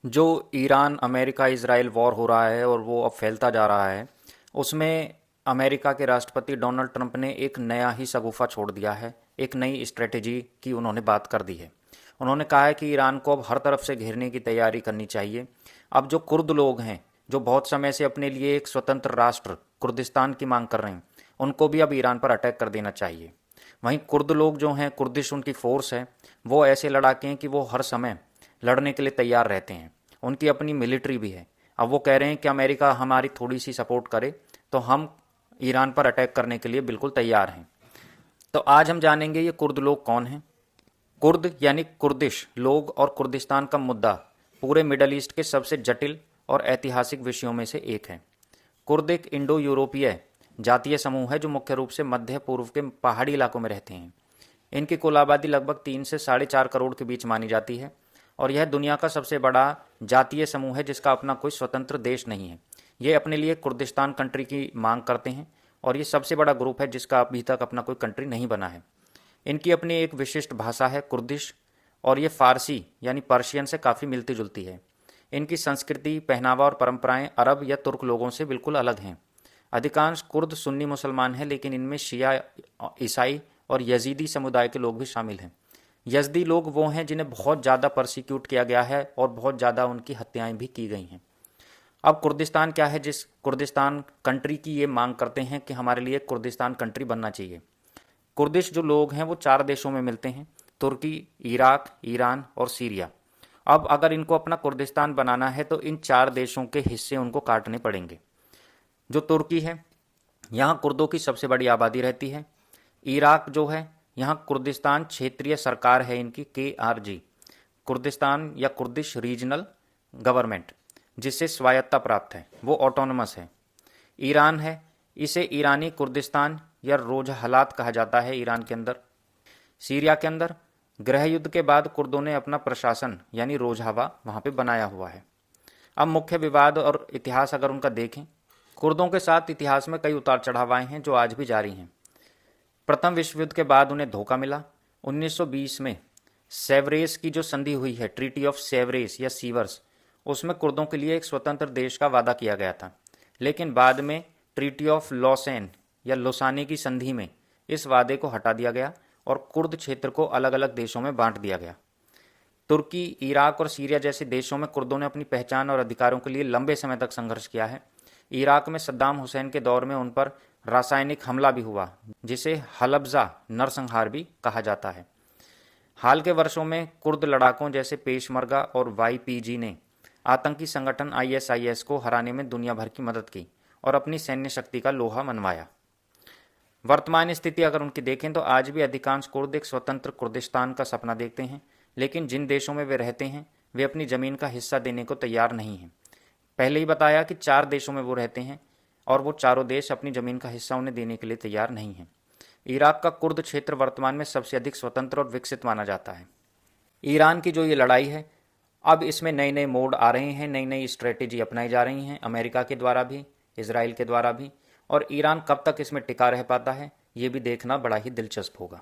जो Iran America Israel war हो रहा है और वो अब फैलता जा रहा है, उसमें अमेरिका के राष्ट्रपति डोनाल्ड ट्रंप ने एक नया ही शगुफा छोड़ दिया है। एक नई स्ट्रेटेजी की उन्होंने बात कर दी है। उन्होंने कहा है कि ईरान को अब हर तरफ से घेरने की तैयारी करनी चाहिए। अब जो कुर्द लोग हैं, जो बहुत समय से अपने लिए एक स्वतंत्र राष्ट्र कुर्दिस्तान की मांग कर रहे हैं, उनको भी अब ईरान पर अटैक कर देना चाहिए। वहीं कुर्द लोग जो हैं, कुर्दिश उनकी फोर्स है, वो ऐसे लड़ाके हैं कि वो हर समय लड़ने के लिए तैयार रहते हैं। उनकी अपनी मिलिट्री भी है। अब वो कह रहे हैं कि अमेरिका हमारी थोड़ी सी सपोर्ट करे तो हम ईरान पर अटैक करने के लिए बिल्कुल तैयार हैं। तो आज हम जानेंगे ये कुर्द लोग कौन हैं। कुर्द यानी कुर्दिश लोग और कुर्दिस्तान का मुद्दा पूरे मिडल ईस्ट के सबसे जटिल और ऐतिहासिक विषयों में से एक है। कुर्द एक इंडो यूरोपीय जातीय समूह है जो मुख्य रूप से मध्य पूर्व के पहाड़ी इलाकों में रहते हैं। इनकी कुल आबादी लगभग 3 से 4.5 करोड़ के बीच मानी जाती है और यह दुनिया का सबसे बड़ा जातीय समूह है जिसका अपना कोई स्वतंत्र देश नहीं है। ये अपने लिए कुर्दिस्तान कंट्री की मांग करते हैं और ये सबसे बड़ा ग्रुप है जिसका अभी तक अपना कोई कंट्री नहीं बना है। इनकी अपनी एक विशिष्ट भाषा है कुर्दिश, और ये फारसी यानी पर्शियन से काफ़ी मिलती जुलती है। इनकी संस्कृति, पहनावा और परंपराएं अरब या तुर्क लोगों से बिल्कुल अलग हैं। अधिकांश कुर्द सुन्नी मुसलमान हैं, लेकिन इनमें शिया, ईसाई और यजीदी समुदाय के लोग भी शामिल हैं। यज़दी लोग वो हैं जिन्हें बहुत ज़्यादा परसिक्यूट किया गया है और बहुत ज़्यादा उनकी हत्याएं भी की गई हैं। अब कुर्दिस्तान क्या है, जिस कुर्दिस्तान कंट्री की ये मांग करते हैं कि हमारे लिए कुर्दिस्तान कंट्री बनना चाहिए। कुर्दिश जो लोग हैं वो 4 देशों में मिलते हैं: तुर्की, इराक, ईरान और सीरिया। अब अगर इनको अपना कुर्दिस्तान बनाना है तो इन 4 देशों के हिस्से उनको काटने पड़ेंगे। जो तुर्की है, यहाँ कुर्दों की सबसे बड़ी आबादी रहती है। इराक जो है, यहाँ कुर्दिस्तान क्षेत्रीय सरकार है इनकी, KRG, कुर्दिस्तान या कुर्दिश रीजनल गवर्नमेंट, जिससे स्वायत्ता प्राप्त है, वो ऑटोनमस है। ईरान है, इसे ईरानी कुर्दिस्तान या रोजहलात कहा जाता है ईरान के अंदर। सीरिया के अंदर गृह युद्ध के बाद कुर्दों ने अपना प्रशासन यानी रोजहवा वहाँ पे बनाया हुआ है। अब मुख्य विवाद और इतिहास अगर उनका देखें, कुर्दों के साथ इतिहास में कई उतार चढ़ाव आए हैं जो आज भी जारी हैं। प्रथम विश्व युद्ध के बाद उन्हें धोखा मिला। 1920 में सेवरेस की जो संधि हुई है, ट्रीटी ऑफ सेवरेस या सीवर्स, उसमें कुर्दों के लिए एक स्वतंत्र देश का वादा किया गया था। लेकिन बाद में ट्रीटी ऑफ लॉसेन या लोसाने की संधि में इस वादे को हटा दिया गया और कुर्द क्षेत्र को अलग अलग देशों में बांट दिया गया। तुर्की, इराक और सीरिया जैसे देशों में कुर्दों ने अपनी पहचान और अधिकारों के लिए लंबे समय तक संघर्ष किया है। इराक में सद्दाम हुसैन के दौर में उन पर रासायनिक हमला भी हुआ, जिसे हलब्जा नरसंहार भी कहा जाता है। हाल के वर्षों में कुर्द लड़ाकों जैसे पेशमर्गा और YPG ने आतंकी संगठन ISIS को हराने में दुनिया भर की मदद की और अपनी सैन्य शक्ति का लोहा मनवाया। वर्तमान स्थिति अगर उनकी देखें तो आज भी अधिकांश कुर्द एक स्वतंत्र कुर्दिस्तान का सपना देखते हैं, लेकिन जिन देशों में वे रहते हैं वे अपनी ज़मीन का हिस्सा देने को तैयार नहीं हैं। पहले ही बताया कि 4 देशों में वो रहते हैं और वो चारों देश अपनी ज़मीन का हिस्सा उन्हें देने के लिए तैयार नहीं हैं। इराक का कुर्द क्षेत्र वर्तमान में सबसे अधिक स्वतंत्र और विकसित माना जाता है। ईरान की जो ये लड़ाई है, अब इसमें नए नए मोड आ रहे हैं, नई नई स्ट्रेटेजी अपनाई जा रही हैं, अमेरिका के द्वारा भी, इसराइल के द्वारा भी। और ईरान कब तक इसमें टिका रह पाता है, ये भी देखना बड़ा ही दिलचस्प होगा।